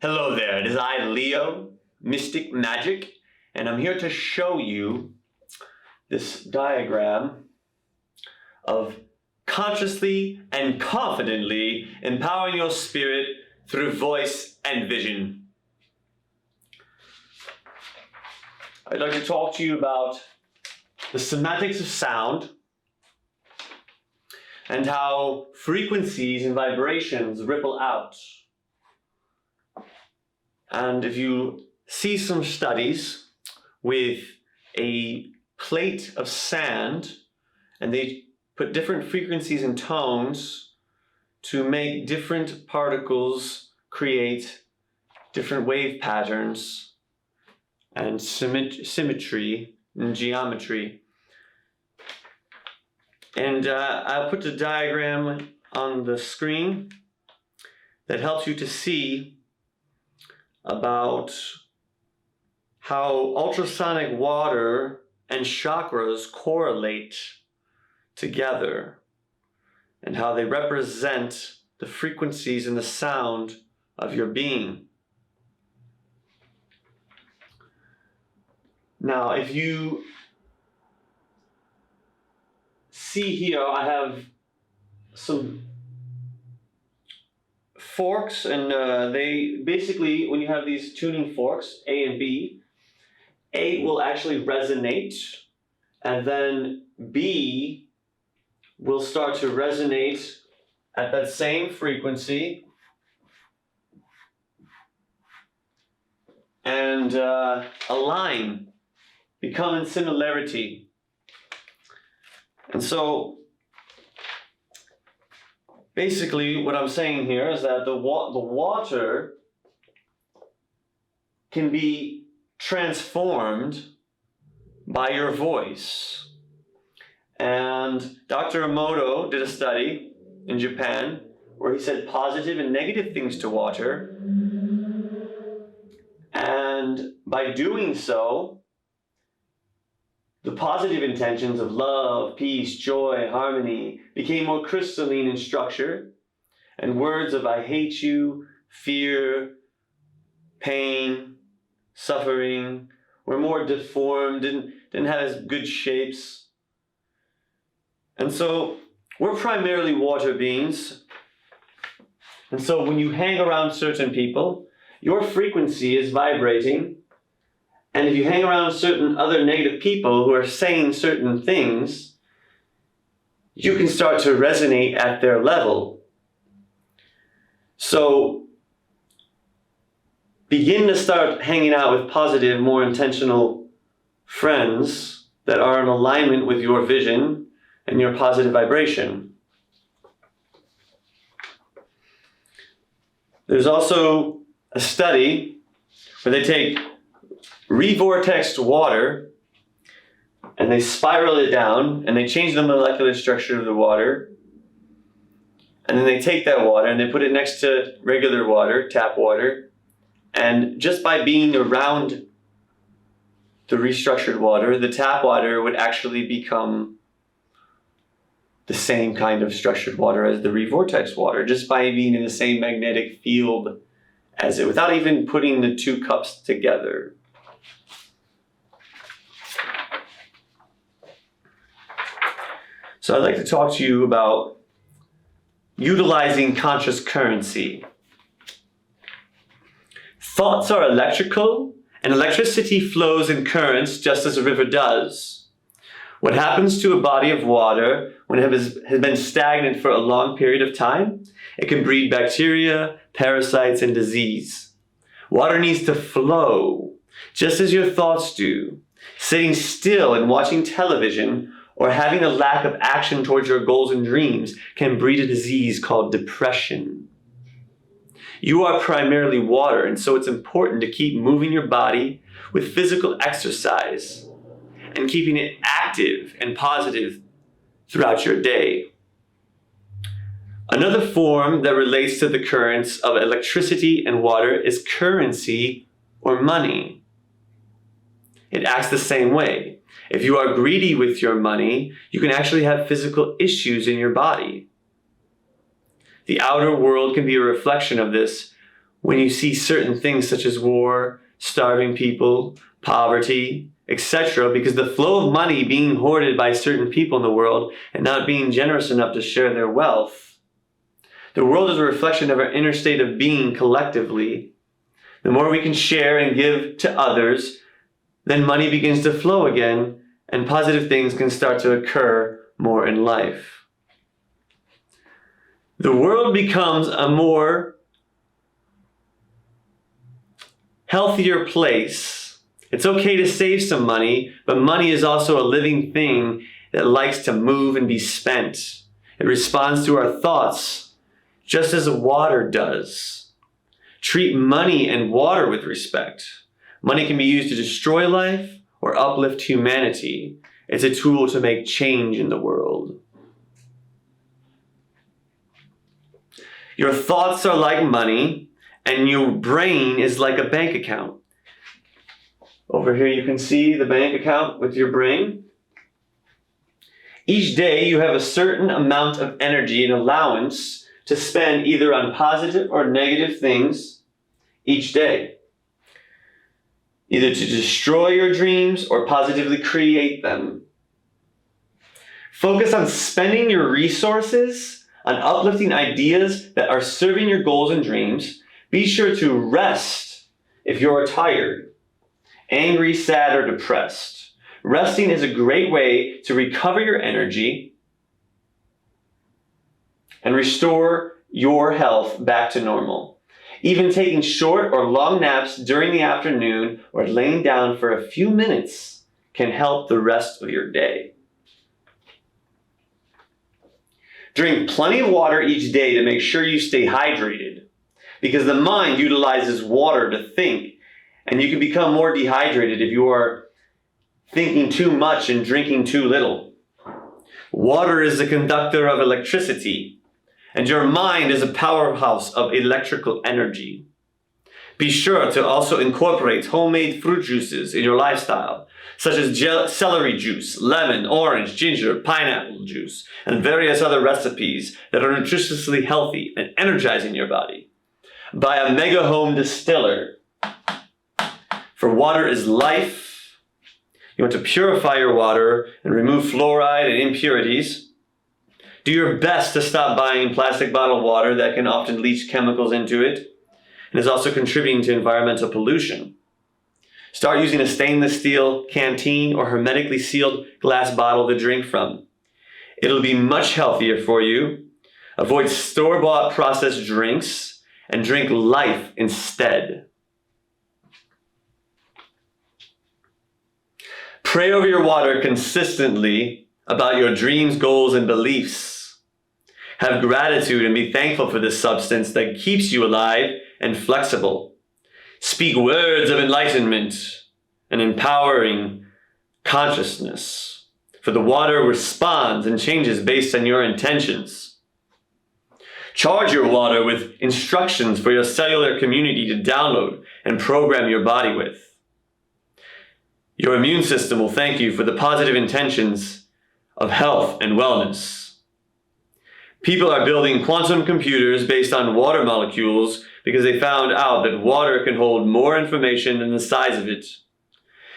Hello there, it is I, Leo, Mystic Magic, and I'm here to show you this diagram of consciously and confidently empowering your spirit through voice and vision. I'd like to talk to you about the semantics of sound and how frequencies and vibrations ripple out. And if you see some studies with a plate of sand and they put different frequencies and tones to make different particles create different wave patterns and symmetry and geometry. And I'll put the diagram on the screen that helps you to see about how ultrasonic water and chakras correlate together and how they represent the frequencies and the sound of your being. Now, if you see here, I have some forks, and they basically, when you have these tuning forks, A and B, A will actually resonate, and then B will start to resonate at that same frequency and align, become in similarity. And so basically, what I'm saying here is that the water can be transformed by your voice. And Dr. Motos did a study in Japan where he said positive and negative things to water. And by doing so, the positive intentions of love, peace, joy, harmony became more crystalline in structure, and words of I hate you, fear, pain, suffering were more deformed, didn't have as good shapes. And so we're primarily water beings. And so when you hang around certain people, your frequency is vibrating. And if you hang around certain other negative people who are saying certain things, you can start to resonate at their level. So begin to start hanging out with positive, more intentional friends that are in alignment with your vision and your positive vibration. There's also a study where they take Revortexed water and they spiral it down and they change the molecular structure of the water, and then they take that water and they put it next to regular water, tap water, and just by being around the restructured water, the tap water would actually become the same kind of structured water as the Revortexed water, just by being in the same magnetic field as it, without even putting the two cups together. So I'd like to talk to you about utilizing conscious currency. Thoughts are electrical, and electricity flows in currents just as a river does. What happens to a body of water when it has been stagnant for a long period of time? It can breed bacteria, parasites, and disease. Water needs to flow, just as your thoughts do. Sitting still and watching television or having a lack of action towards your goals and dreams can breed a disease called depression. You are primarily water, and so it's important to keep moving your body with physical exercise and keeping it active and positive throughout your day. Another form that relates to the currents of electricity and water is currency or money. It acts the same way. If you are greedy with your money, you can actually have physical issues in your body. The outer world can be a reflection of this, when you see certain things such as war, starving people, poverty, etc., because the flow of money being hoarded by certain people in the world and not being generous enough to share their wealth. The world is a reflection of our inner state of being collectively. The more we can share and give to others, then money begins to flow again, and positive things can start to occur more in life. The world becomes a more healthier place. It's okay to save some money, but money is also a living thing that likes to move and be spent. It responds to our thoughts, just as water does. Treat money and water with respect. Money can be used to destroy life or uplift humanity. It's a tool to make change in the world. Your thoughts are like money, and your brain is like a bank account. Over here you can see the bank account with your brain. Each day you have a certain amount of energy and allowance to spend either on positive or negative things each day. Either to destroy your dreams or positively create them. Focus on spending your resources on uplifting ideas that are serving your goals and dreams. Be sure to rest if you're tired, angry, sad, or depressed. Resting is a great way to recover your energy and restore your health back to normal. Even taking short or long naps during the afternoon or laying down for a few minutes can help the rest of your day. Drink plenty of water each day to make sure you stay hydrated, because the mind utilizes water to think, and you can become more dehydrated if you are thinking too much and drinking too little. Water is the conductor of electricity, and your mind is a powerhouse of electrical energy. Be sure to also incorporate homemade fruit juices in your lifestyle, such as celery juice, lemon, orange, ginger, pineapple juice, and various other recipes that are nutritiously healthy and energizing your body. Buy a mega home distiller. For water is life. You want to purify your water and remove fluoride and impurities. Do your best to stop buying plastic bottled water that can often leach chemicals into it and is also contributing to environmental pollution. Start using a stainless steel canteen or hermetically sealed glass bottle to drink from. It'll be much healthier for you. Avoid store-bought processed drinks and drink life instead. Pray over your water consistently about your dreams, goals, and beliefs. Have gratitude and be thankful for this substance that keeps you alive and flexible. Speak words of enlightenment and empowering consciousness, for the water responds and changes based on your intentions. Charge your water with instructions for your cellular community to download and program your body with. Your immune system will thank you for the positive intentions of health and wellness. People are building quantum computers based on water molecules because they found out that water can hold more information than the size of it,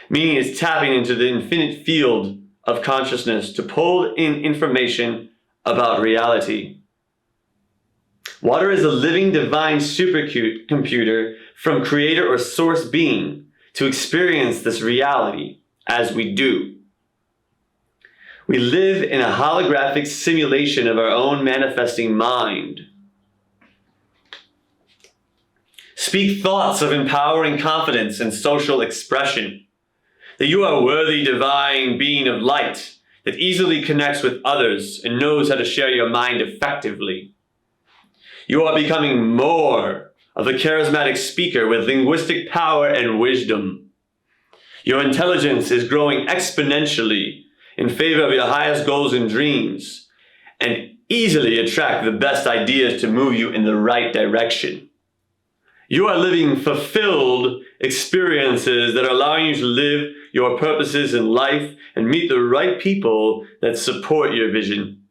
meaning it's tapping into the infinite field of consciousness to pull in information about reality. Water is a living divine supercomputer from creator or source being to experience this reality as we do. We live in a holographic simulation of our own manifesting mind. Speak thoughts of empowering confidence and social expression, that you are a worthy divine being of light that easily connects with others and knows how to share your mind effectively. You are becoming more of a charismatic speaker with linguistic power and wisdom. Your intelligence is growing exponentially in favor of your highest goals and dreams, and easily attract the best ideas to move you in the right direction. You are living fulfilled experiences that are allowing you to live your purposes in life and meet the right people that support your vision.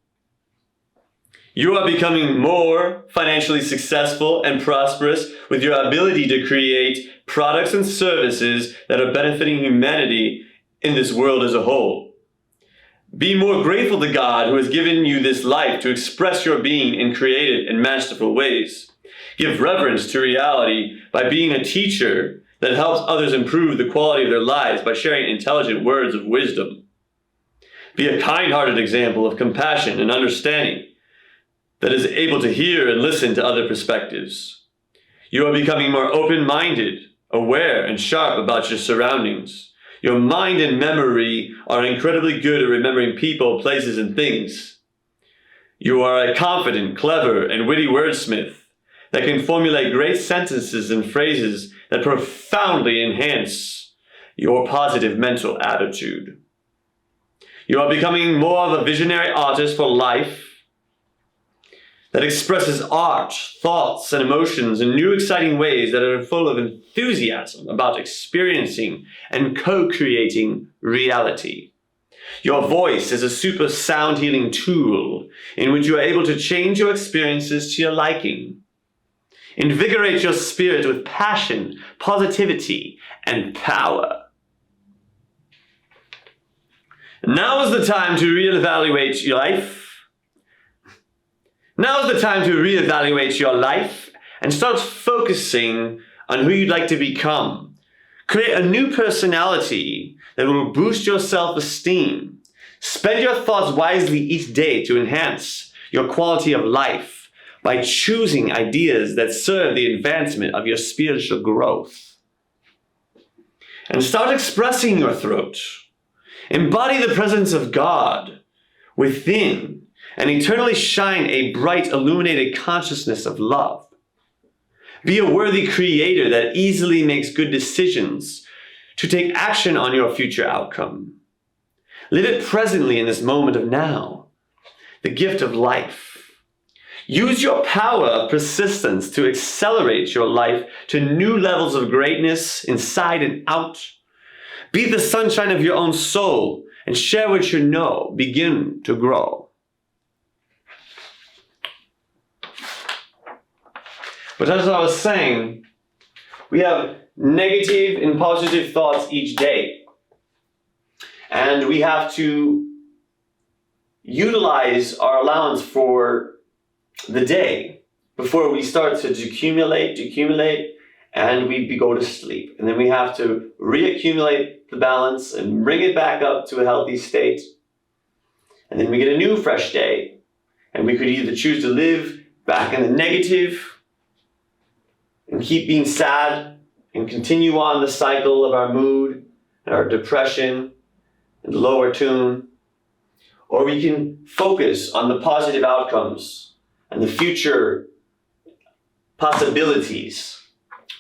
You are becoming more financially successful and prosperous with your ability to create products and services that are benefiting humanity in this world as a whole. Be more grateful to God who has given you this life to express your being in creative and masterful ways. Give reverence to reality by being a teacher that helps others improve the quality of their lives by sharing intelligent words of wisdom. Be a kind-hearted example of compassion and understanding that is able to hear and listen to other perspectives. You are becoming more open-minded, aware, and sharp about your surroundings. Your mind and memory are incredibly good at remembering people, places, and things. You are a confident, clever, and witty wordsmith that can formulate great sentences and phrases that profoundly enhance your positive mental attitude. You are becoming more of a visionary artist for life that expresses art, thoughts, and emotions in new exciting ways that are full of enthusiasm about experiencing and co-creating reality. Your voice is a super sound healing tool in which you are able to change your experiences to your liking. Invigorate your spirit with passion, positivity, and power. Now is the time to reevaluate your life. Now is the time to reevaluate your life and start focusing on who you'd like to become. Create a new personality that will boost your self-esteem. Spend your thoughts wisely each day to enhance your quality of life by choosing ideas that serve the advancement of your spiritual growth. And start expressing your throat. Embody the presence of God within and eternally shine a bright, illuminated consciousness of love. Be a worthy creator that easily makes good decisions to take action on your future outcome. Live it presently in this moment of now, the gift of life. Use your power of persistence to accelerate your life to new levels of greatness inside and out. Be the sunshine of your own soul and share what you know. Begin to grow. But as I was saying, we have negative and positive thoughts each day. And we have to utilize our allowance for the day before we start to decumulate, and we go to sleep. And then we have to reaccumulate the balance and bring it back up to a healthy state. And then we get a new fresh day. And we could either choose to live back in the negative and keep being sad and continue on the cycle of our mood and our depression and lower tune. Or we can focus on the positive outcomes and the future possibilities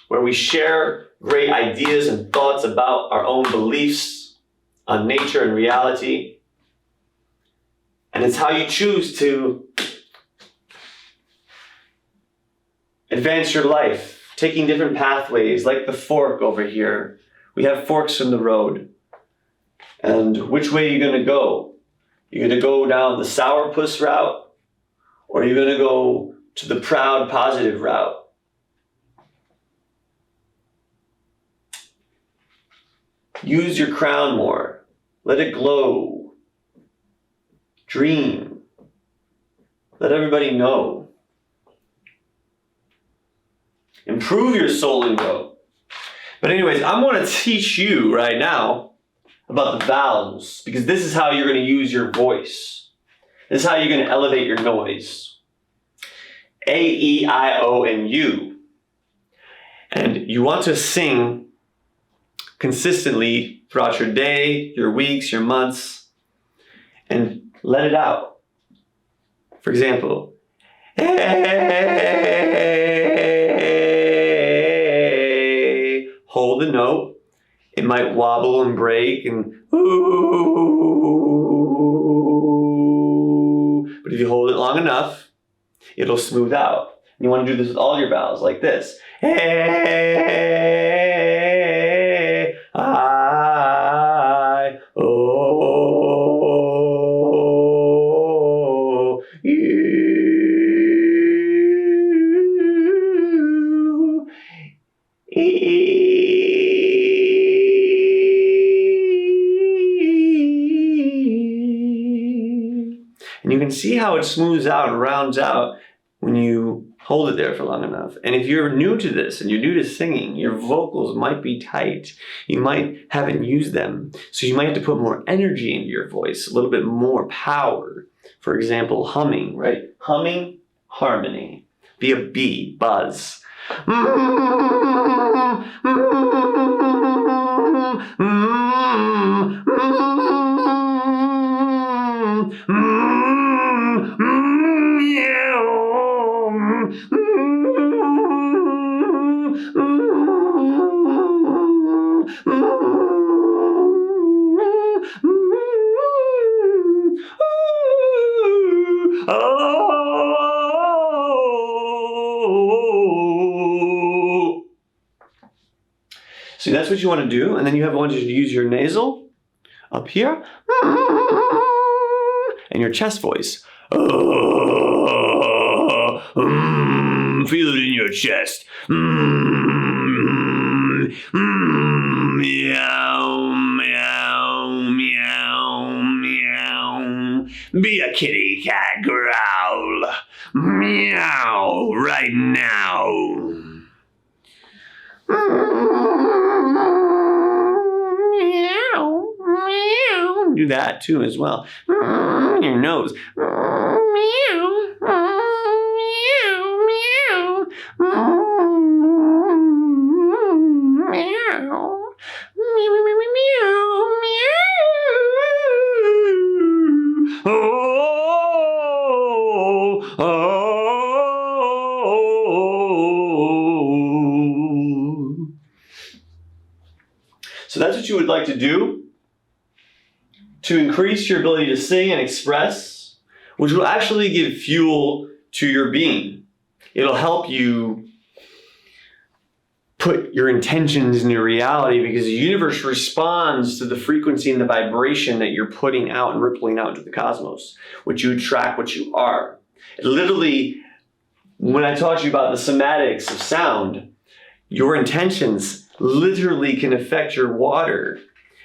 where we share great ideas and thoughts about our own beliefs on nature and reality. And it's how you choose to advance your life. Taking different pathways, like the fork over here. We have forks in the road. And which way are you going to go? You're going to go down the sourpuss route, or you're going to go to the proud, positive route? Use your crown more. Let it glow. Dream. Let everybody know. Improve your soul and grow. But anyways, I'm going to teach you right now about the vowels, because this is how you're going to use your voice. This is how you're going to elevate your noise. A, E, I, O, and U. And you want to sing consistently throughout your day, your weeks, your months, and let it out. For example, hold the note. It might wobble and break and ooh. But if you hold it long enough, it'll smooth out. And you want to do this with all your vowels, like this. Hey, I, oh, you. how it smooths out and rounds out when you hold it there for long enough. And if you're new to this and you're new to singing, your vocals might be tight. You might haven't used them. So you might have to put more energy into your voice, a little bit more power. For example, humming, right? Humming, harmony. Be a bee, buzz. See, that's what you want to do, and then you want you to use your nasal up here and your chest voice. Feel it in your chest. Meow, meow, meow, meow. Be a kitty cat, growl. Meow, right now. Meow, meow. Do that too as well. Your nose. Meow, meow, meow. Meow. So that's what you would like to do to increase your ability to sing and express, which will actually give fuel to your being. It'll help you put your intentions into reality because the universe responds to the frequency and the vibration that you're putting out and rippling out into the cosmos, which you attract what you are. It literally, when I taught you about the semantics of sound, your intentions literally can affect your water.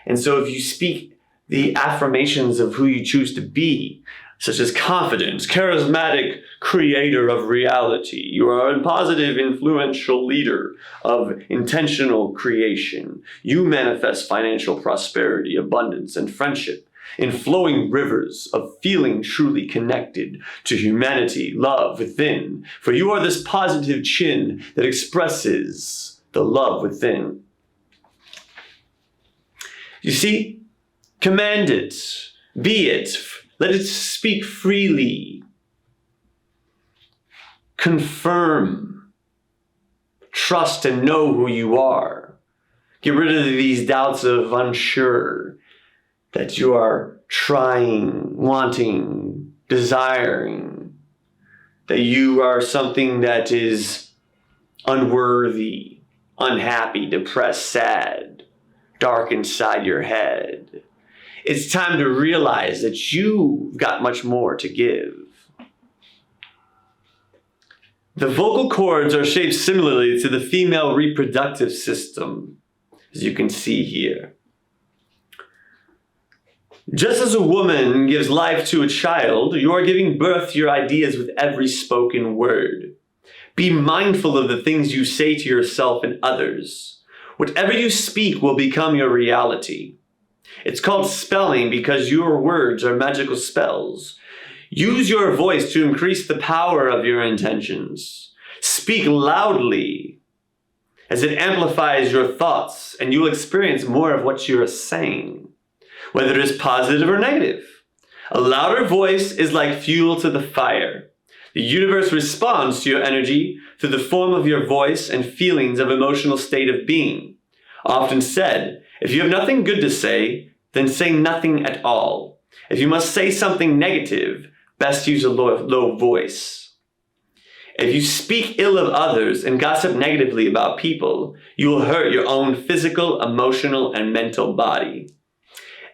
And so if you speak the affirmations of who you choose to be, such as confidence, charismatic creator of reality, you are a positive, influential leader of intentional creation. You manifest financial prosperity, abundance, and friendship in flowing rivers of feeling truly connected to humanity, love within. For you are this positive chin that expresses the love within. You see, command it, be it, let it speak freely. Confirm, trust and know who you are. Get rid of these doubts of unsure that you are trying, wanting, desiring, that you are something that is unworthy, unhappy, depressed, sad, dark inside your head. It's time to realize that you've got much more to give. The vocal cords are shaped similarly to the female reproductive system, as you can see here. Just as a woman gives life to a child, you are giving birth to your ideas with every spoken word. Be mindful of the things you say to yourself and others. Whatever you speak will become your reality. It's called spelling because your words are magical spells. Use your voice to increase the power of your intentions. Speak loudly as it amplifies your thoughts, and you will experience more of what you are saying, whether it is positive or negative. A louder voice is like fuel to the fire. The universe responds to your energy through the form of your voice and feelings of emotional state of being. Often said, if you have nothing good to say, then say nothing at all. If you must say something negative, best use a low voice. If you speak ill of others and gossip negatively about people, you will hurt your own physical, emotional, and mental body.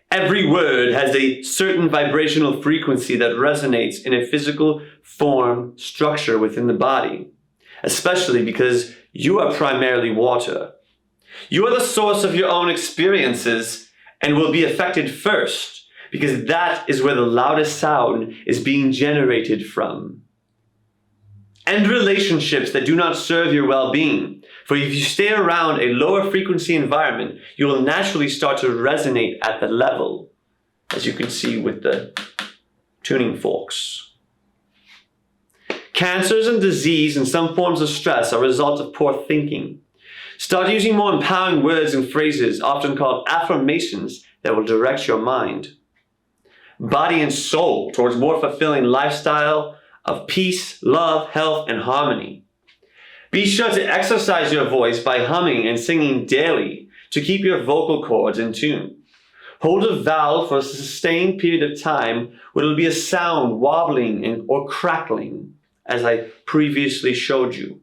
Every word has a certain vibrational frequency that resonates in a physical form structure within the body, especially because you are primarily water. You are the source of your own experiences and will be affected first. because that is where the loudest sound is being generated from. End relationships that do not serve your well-being, for if you stay around a lower frequency environment, you will naturally start to resonate at the level, as you can see with the tuning forks. Cancers and disease and some forms of stress are a result of poor thinking. Start using more empowering words and phrases, often called affirmations, that will direct your mind, body and soul towards more fulfilling lifestyle of peace, love, health, and harmony. Be sure to exercise your voice by humming and singing daily to keep your vocal cords in tune. Hold a vowel for a sustained period of time where it will be a sound wobbling or crackling, as I previously showed you.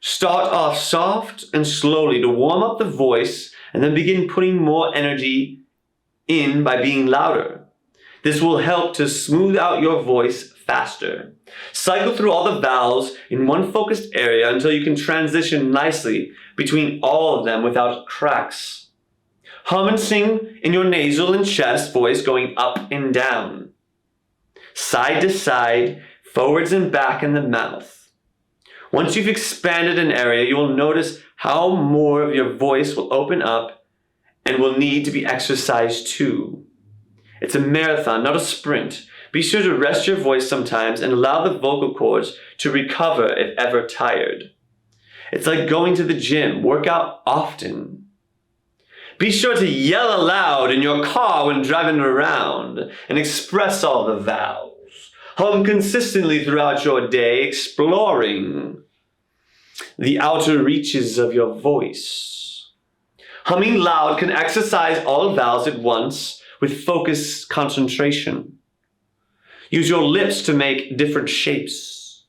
Start off soft and slowly to warm up the voice, and then begin putting more energy in by being louder. This will help to smooth out your voice faster. Cycle through all the vowels in one focused area until you can transition nicely between all of them without cracks. Hum and sing in your nasal and chest voice, going up and down, side to side, forwards and back in the mouth. Once you've expanded an area, you will notice how more of your voice will open up and will need to be exercised too. It's a marathon, not a sprint. Be sure to rest your voice sometimes and allow the vocal cords to recover if ever tired. It's like going to the gym. Work out often. Be sure to yell aloud in your car when driving around and express all the vowels. Hum consistently throughout your day, exploring the outer reaches of your voice. Humming loud can exercise all vowels at once with focused concentration. Use your lips to make different shapes,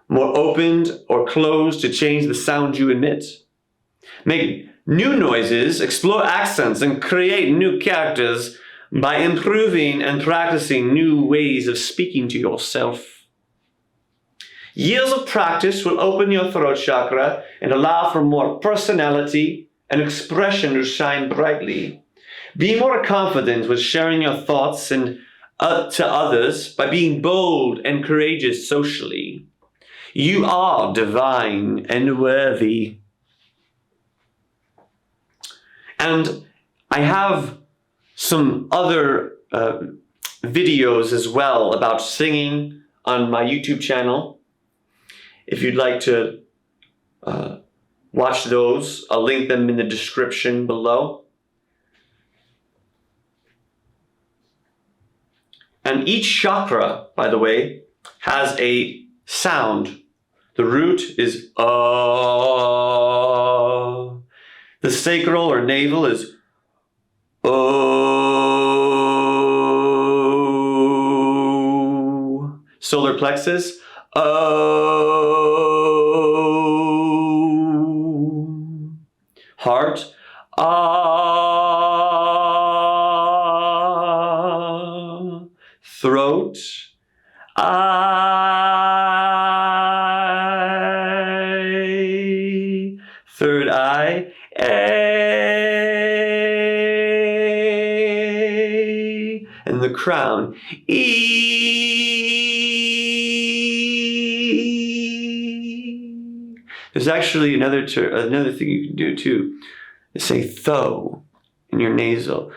more opened or closed to change the sound you emit. Make new noises, explore accents, and create new characters by improving and practicing new ways of speaking to yourself. Years of practice will open your throat chakra and allow for more personality and expression to shine brightly. Be more confident with sharing your thoughts and to others by being bold and courageous socially. You are divine and worthy. And I have some other videos as well about singing on my YouTube channel. If you'd like to watch those, I'll link them in the description below. And each chakra, by the way, has a sound. The root is The sacral or navel is Solar plexus, Heart, Throat, Third eye, and the crown, There's actually another thing you can do too. Say tho in your nasal.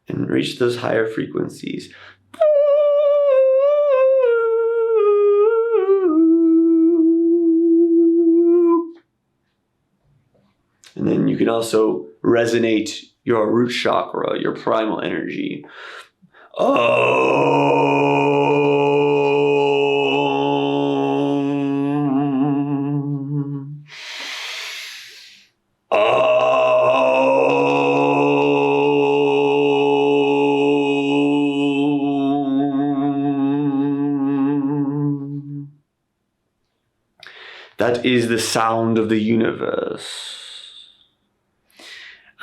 And reach those higher frequencies. And then you can also resonate your root chakra, your primal energy. That is the sound of the universe.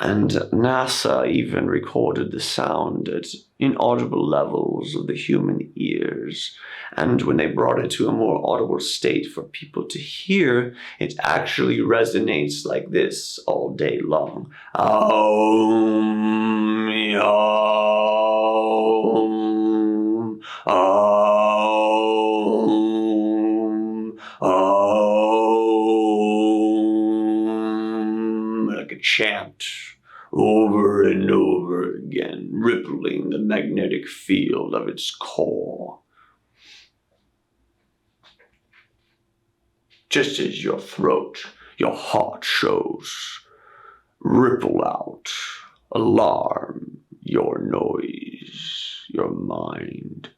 And NASA even recorded the sound at inaudible levels of the human ears. And when they brought it to a more audible state for people to hear, it actually resonates like this all day long. Aum, yaum, aum, aum, like a chant. Over and over again, rippling the magnetic field of its core. Just as your throat, your heart shows, ripple out, alarm, your noise, your mind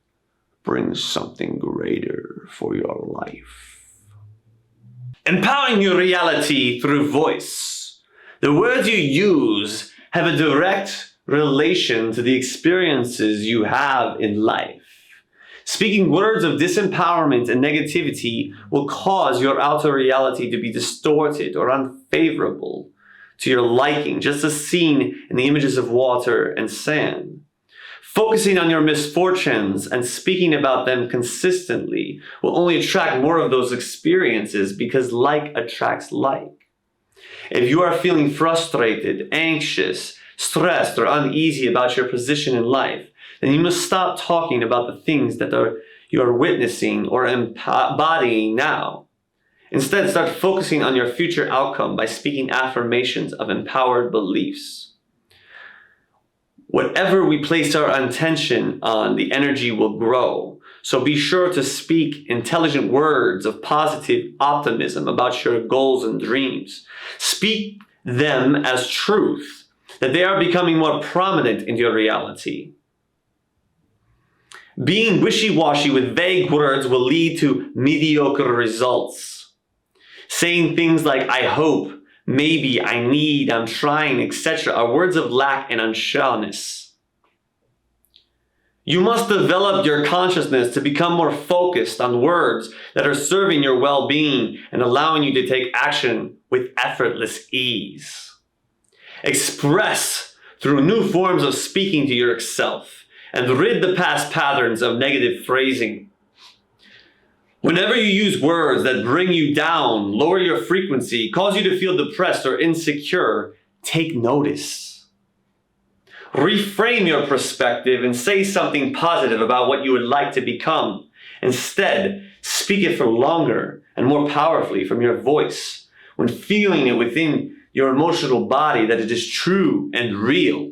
brings something greater for your life. Empowering your reality through voice. The words you use have a direct relation to the experiences you have in life. Speaking words of disempowerment and negativity will cause your outer reality to be distorted or unfavorable to your liking, just as seen in the images of water and sand. Focusing on your misfortunes and speaking about them consistently will only attract more of those experiences, because like attracts like. If you are feeling frustrated, anxious, stressed, or uneasy about your position in life, then you must stop talking about the things that you are witnessing or embodying now. Instead, start focusing on your future outcome by speaking affirmations of empowered beliefs. Whatever we place our attention on, the energy will grow. So be sure to speak intelligent words of positive optimism about your goals and dreams. Speak them as truth, that they are becoming more prominent in your reality. Being wishy-washy with vague words will lead to mediocre results. Saying things like, I hope, maybe, I need, I'm trying, etc. are words of lack and unsureness. You must develop your consciousness to become more focused on words that are serving your well-being and allowing you to take action with effortless ease. Express through new forms of speaking to yourself and rid the past patterns of negative phrasing. Whenever you use words that bring you down, lower your frequency, cause you to feel depressed or insecure, take notice. Reframe your perspective and say something positive about what you would like to become. Instead, speak it for longer and more powerfully from your voice, when feeling it within your emotional body that it is true and real.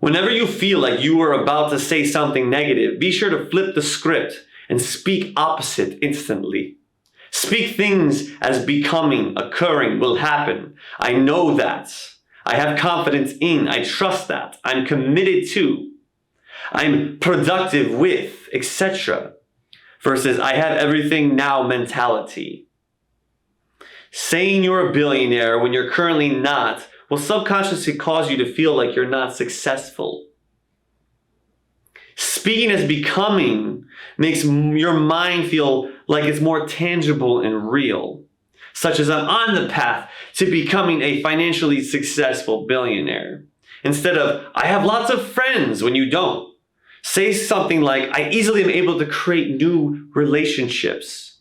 Whenever you feel like you are about to say something negative, be sure to flip the script and speak opposite instantly. Speak things as becoming, occurring, will happen. I know that. I have confidence in, I trust that, I'm committed to, I'm productive with, etc. Versus I have everything now mentality. Saying you're a billionaire when you're currently not will subconsciously cause you to feel like you're not successful. Speaking as becoming makes your mind feel like it's more tangible and real. Such as I'm on the path to becoming a financially successful billionaire. Instead of, I have lots of friends when you don't. Say something like, I easily am able to create new relationships.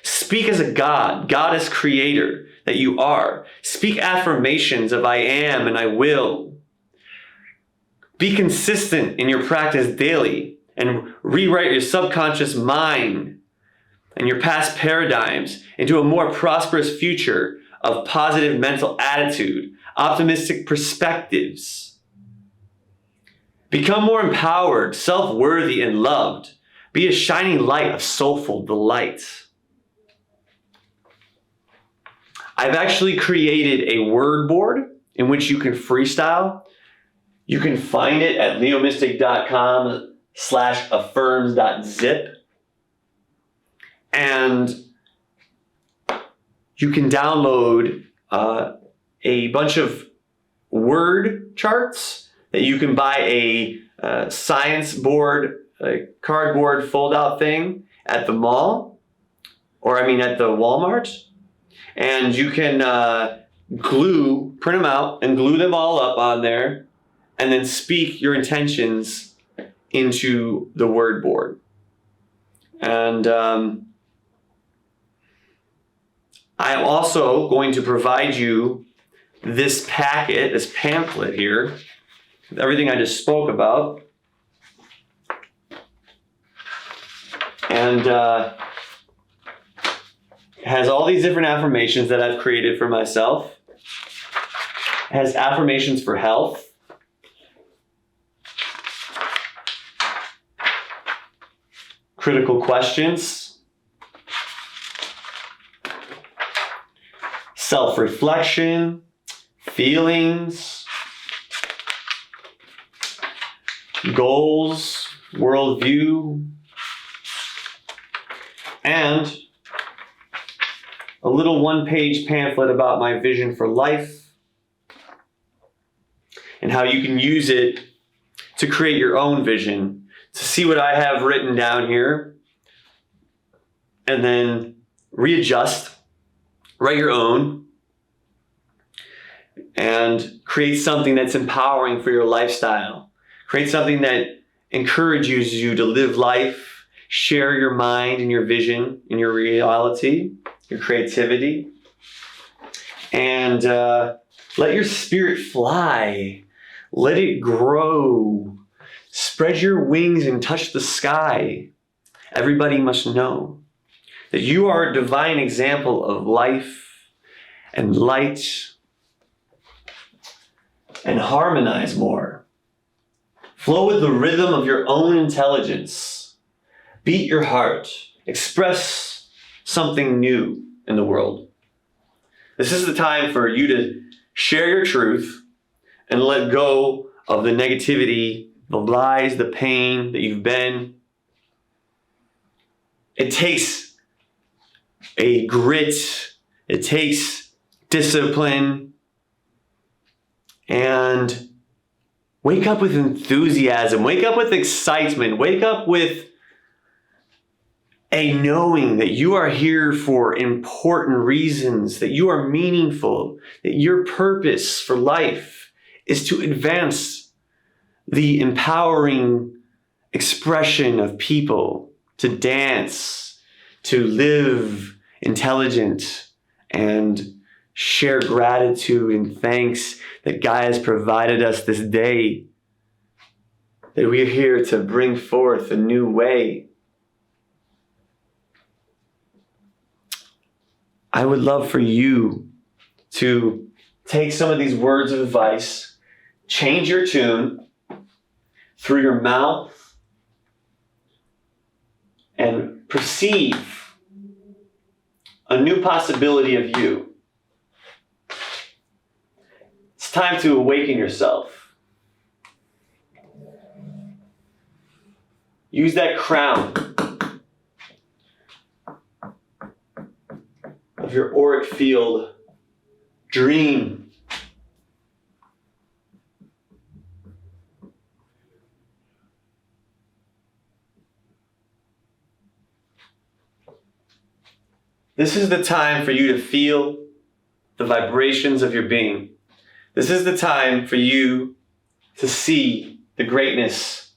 Speak as a goddess creator that you are. Speak affirmations of I am and I will. Be consistent in your practice daily and rewrite your subconscious mind and your past paradigms into a more prosperous future of positive mental attitude, optimistic perspectives. Become more empowered, self-worthy, and loved. Be a shining light of soulful delight. I've actually created a word board in which you can freestyle. You can find it at leomystic.com/affirms.zip. And you can download a bunch of word charts that you can buy a science board, a cardboard fold-out thing at the mall, at the Walmart. And you can print them out and glue them all up on there and then speak your intentions into the word board. And I'm also going to provide you this packet, this pamphlet here, with everything I just spoke about. And it has all these different affirmations that I've created for myself. It has affirmations for health. Critical questions. Self-reflection. Feelings. Goals. Worldview. And a little one-page pamphlet about my vision for life and how you can use it to create your own vision, to see what I have written down here, and then readjust, write your own, and create something that's empowering for your lifestyle. Create something that encourages you to live life, share your mind and your vision and your reality, your creativity, and let your spirit fly. Let it grow. Spread your wings and touch the sky. Everybody must know that you are a divine example of life and light, and harmonize more. Flow with the rhythm of your own intelligence. Beat your heart. Express something new in the world. This is the time for you to share your truth and let go of the negativity, the lies, the pain that you've been. It takes a grit. It takes discipline. And wake up with enthusiasm. Wake up with excitement. Wake up with a knowing that you are here for important reasons, that you are meaningful, that your purpose for life is to advance the empowering expression of people, to dance, to live intelligent, and share gratitude and thanks that God has provided us this day, that we are here to bring forth a new way. I would love for you to take some of these words of advice, change your tune through your mouth, and perceive a new possibility of you. It's time to awaken yourself. Use that crown of your auric field. Dream. This is the time for you to feel the vibrations of your being. This is the time for you to see the greatness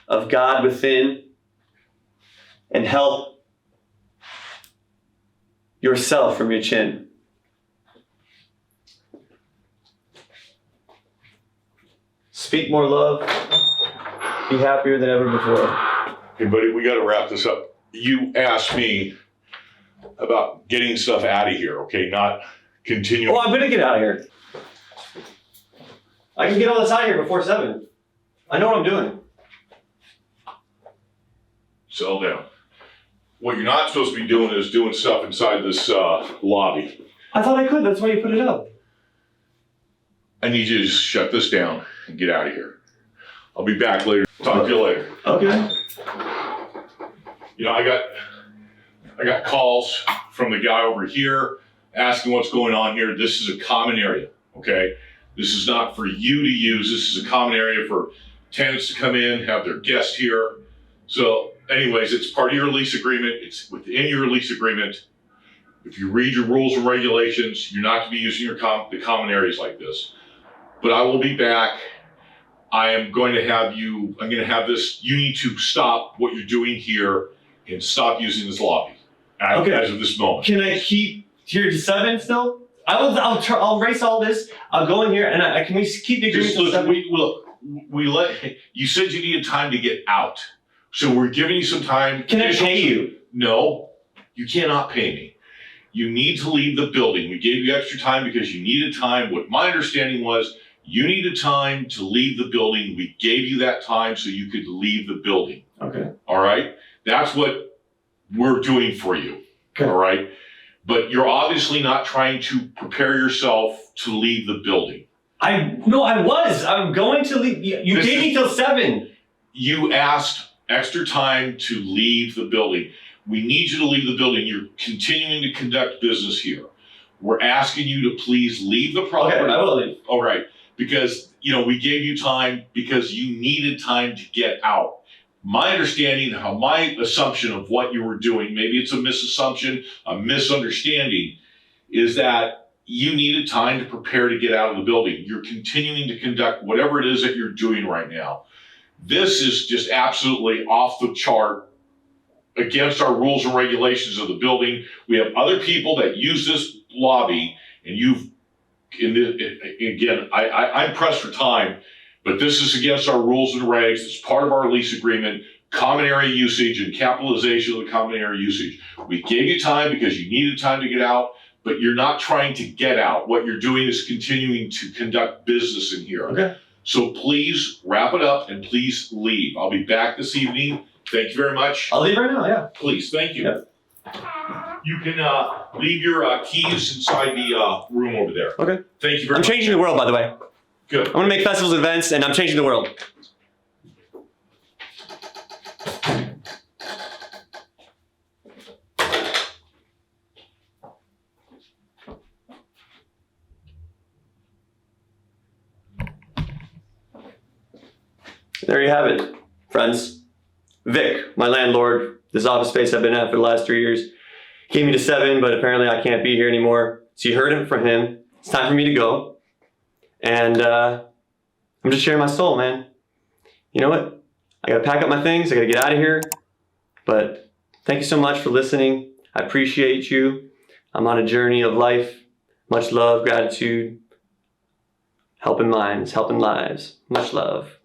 of God within and help yourself from your chin. Speak more love. Be happier than ever before. Hey, buddy, we got to wrap this up. You asked me about getting stuff out of here, okay? Not continuing. Oh, I'm going to get out of here. I can get all this out of here before 7. I know what I'm doing. Settle down. What you're not supposed to be doing is doing stuff inside this lobby. I thought I could. That's why you put it up. I need you to just shut this down and get out of here. I'll be back later. Talk to you later. Okay. You know, I got calls from the guy over here asking what's going on here. This is a common area, okay? This is not for you to use. This is a common area for tenants to come in, have their guests here. So anyways, it's part of your lease agreement. It's within your lease agreement. If you read your rules and regulations, you're not to be using the common areas like this. But I will be back. I'm going to have this, you need to stop what you're doing here and stop using this lobby as of this moment. Can I keep here to 7 still? I'll erase all this. I'll go in here and can we keep the agreement to 7? You said you needed time to get out. So we're giving you some time. Can I pay you? No, you cannot pay me. You need to leave the building. We gave you extra time because you needed time. What my understanding was, you needed time to leave the building. We gave you that time so you could leave the building. Okay. All right? That's what we're doing for you. Okay. All right? But you're obviously not trying to prepare yourself to leave the building. I was. I'm going to leave. You gave me till 7. You asked extra time to leave the building. We need you to leave the building. You're continuing to conduct business here. We're asking you to please leave the property. Okay, I will leave. All right. Because, we gave you time because you needed time to get out. My understanding, my assumption of what you were doing, maybe it's a misassumption, a misunderstanding, is that you needed time to prepare to get out of the building. You're continuing to conduct whatever it is that you're doing right now. This is just absolutely off the chart, against our rules and regulations of the building. We have other people that use this lobby, and I'm pressed for time, but this is against our rules and regs. It's part of our lease agreement, common area usage and capitalization of the common area usage. We gave you time because you needed time to get out, but you're not trying to get out. What you're doing is continuing to conduct business in here. Okay. So please wrap it up and please leave. I'll be back this evening. Thank you very much. I'll leave right now, yeah. Please, thank you. Yep. You can leave your keys inside the room over there. Okay. Thank you very I'm much. changing the world, by the way. Good. I'm going to make festivals and events, and I'm changing the world. There you have it, friends. Vic, my landlord, this office space I've been at for the last 3 years, gave me to 7, but apparently I can't be here anymore. So you heard it from him. It's time for me to go. And I'm just sharing my soul, man. You know what? I gotta pack up my things. I gotta get out of here. But thank you so much for listening. I appreciate you. I'm on a journey of life. Much love, gratitude, helping minds, helping lives. Much love.